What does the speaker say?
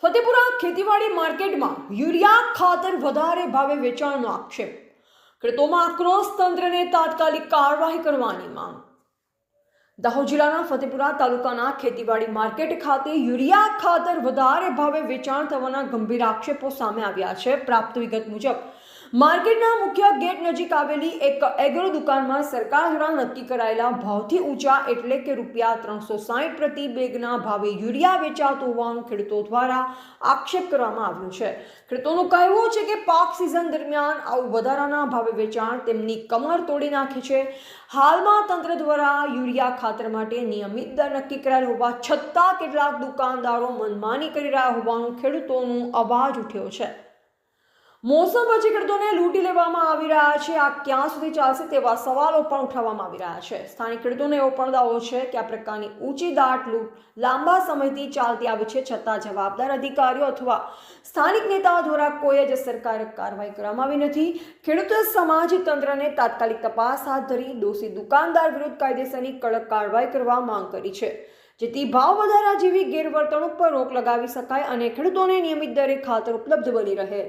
ફતેપુરા ખેતીવાડી માર્કેટમાં યુરિયા ખાતર વધારે ભાવે વેચાણનો આક્ષેપ. ખેડૂતોમાં આક્રોશ, તંત્રને તાત્કાલિક કાર્યવાહી કરવાની માંગ. દાહોદ જિલ્લાના ફતેપુરા તાલુકાના ખેતીવાડી માર્કેટ ખાતે યુરિયા ખાતર વધારે ભાવે વેચાણ થવાના ગંભીર આક્ષેપો સામે આવ્યા છે. પ્રાપ્ત વિગત મુજબ માર્કેટના મુખ્ય ગેટ નજીક આવેલી એક એગ્રો દુકાનમાં સરકાર દ્વારા નક્કી કરાયેલા ભાવથી ઊંચા એટલે કે ₹360 પ્રતિ બેગના ભાવે યુરિયા વેચાતું હોવાનું ખેડૂતો દ્વારા આક્ષેપ કરવામાં આવ્યો છે. ખેડૂતોનું કહેવું છે કે પાક સિઝન દરમિયાન આવું વધારાના ભાવે વેચાણ તેમની કમર તોડી નાખે છે. હાલમાં તંત્ર દ્વારા યુરિયા ખાતર માટે નિયમિત દર નક્કી કરાયેલ હોવા છતાં કેટલાક દુકાનદારો મનમાની કરી રહ્યા હોવાનું ખેડૂતોનો અવાજ ઉઠ્યો છે. મોસમ પછી ખેડૂતોને લૂંટી લેવામાં આવી રહ્યા છે. આ ક્યાં સુધી ચાલશે તેવા સવાલો પણ ઉઠાવવામાં આવી રહ્યા છે. સ્થાનિક ખેડૂતોને એવો પણ દાવો છે કે આ પ્રકારની ઊંચી દાટ લૂંટ લાંબા સમયથી ચાલતી આવી છે, છતાં જવાબદાર અધિકારીઓ અથવા સ્થાનિક નેતાઓ દ્વારા કોઈ જ અસરકારક કાર્યવાહી કરવામાં આવી નથી. ખેડૂત સમાજ તંત્રને તાત્કાલિક તપાસ હાથ ધરી દોષી દુકાનદાર વિરુદ્ધ કાયદેસરની કડક કાર્યવાહી કરવા માંગ કરી છે, જેથી ભાવ વધારા જેવી ગેરવર્તણૂક પર રોક લગાવી શકાય અને ખેડૂતોને નિયમિત દરે ખાતર ઉપલબ્ધ બની રહે.